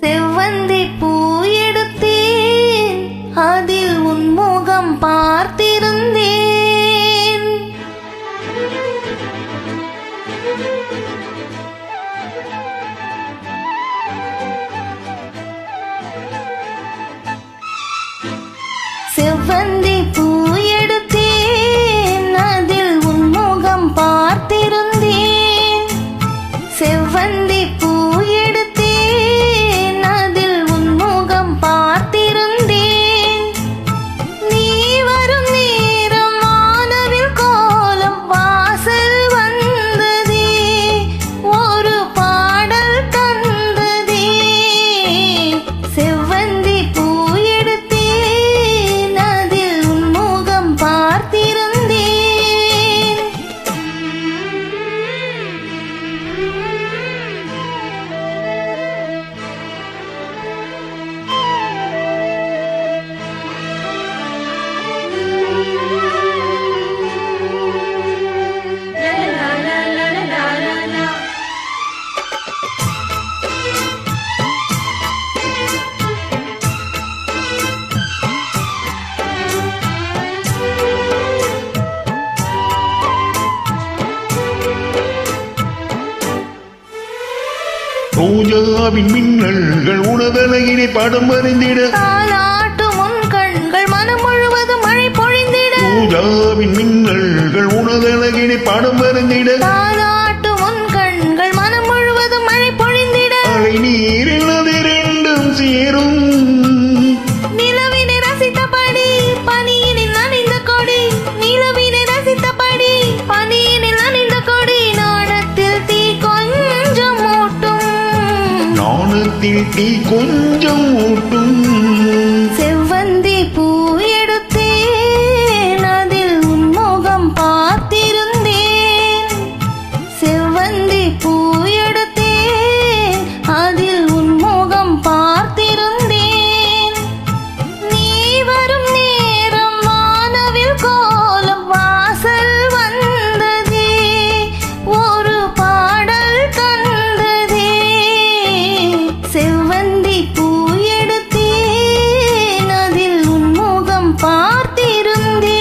செவ்வந்தி பூ எடுத்தேன், அதில் உன் முகம் பார்த்திருந்தேன். செவ்வந்தி பூ எடுத்தேன், அதில் உன் முகம் பார்த்திருந்தேன். செவ்வந்தி பூ எடுத்தேன், அதில் உன் முகம் பார்த்திருந்தேன். நீ வரும் நேரம் வானவில் கோலம் வாசல் வந்ததே, ஒரு பாடல் தந்ததே. செவ்வந்தி பூ எடுத்தேன், அதில் உன் முகம் பார்த்திருந்தேன். ரோஜாவின் மின்னல்கள் உணவலகினை படம் வரைந்திட, தாலாட்டும் உன் கண்கள் மனம் முழுவதும் மழை பொழிந்திட. ரோஜாவின் மின்னல்கள் உணவலகினை படம் வரைந்திட, தாலாட்டும் உன் கண்கள் மனம் முழுவதும் மழை பொழிந்திட. அலை நீரில் அது ரெண்டும் சேரும், நிலவினை ரசித்தபடி பனியினில் நனைந்த கொடி. நிலவினை ரசித்தபடி பனியினில் நனைந்த கொடி. நாணத்தில் தீ கொஞ்சம் மூட்டும், நாணத்தில் தீ கொஞ்சம் ஊட்டும். செவ்வந்தி பூ எடுத்தேன், அதில் உன் முகம் பார்த்திருந்தேன். செவ்வந்தி பூ எடுத்தேன், அதில் உன் முகம் பார்த்திருந்தேன். நீ வரும் நேரம் வானவில் கோலம் வாசல் வந்ததே, ஒரு பாடல் தந்ததே. செவ்வந்தி பூ எடுத்தேன், அதில் உன் முகம் பார்த்திருந்தேன்.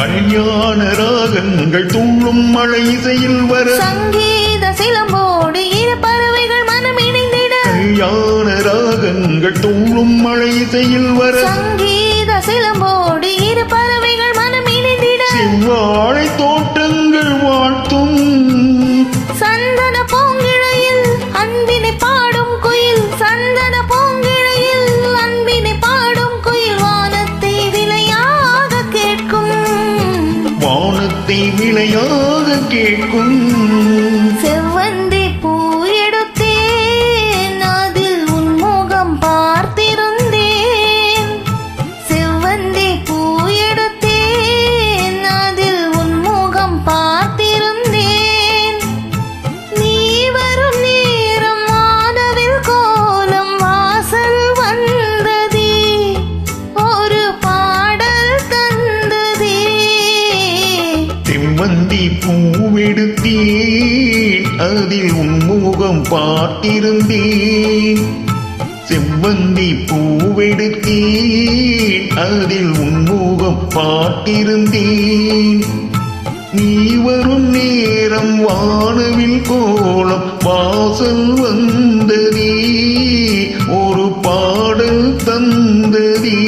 கல்யாண ராகங்கள் துள்ளும் மழை இசையில் வர, சங்கீத சிலம்போடு இரு பறவைகள் மனம் இணைந்திட. கல்யாண ராகங்கள் துள்ளும் மழை இசையில் வர, சங்கீத சிலம்போடு இரு பறவைகள் மனம் இணைந்திட. செவ்வாழை தோட்டங்கள் வாழ்த்தும், சந்தன பூங்கிழையில் அன்பினை பாடும் குயில். சந்தன பூங்கிழையில் அன்பினை பாடும் குயில். வானத்தை விளையாக கேட்கும், வானத்தை விளையாக கேட்கும். செவ்வந்தி பூ எடுத்தேன், அதில் உன் முகம் பார்த்திருந்தேன். செவ்வந்தி பூ எடுத்தேன், அதில் உன் முகம் பார்த்திருந்தேன். நீ வரும் நேரம் வானவில் கோலம் வாசல் வந்ததே, ஒரு பாடல் தந்ததே. செவ்வந்தி பூவெடுத்தேன், அதில் உன் முகம் பார்த்திருந்தேன். செவ்வந்தி பூவெடுத்தேன், அதில் உன் முகம் பார்த்திருந்தேன். நீ வரும் நேரம் வானவில் கோலம் வாசல் வந்ததே, ஒரு பாடல் தந்ததே.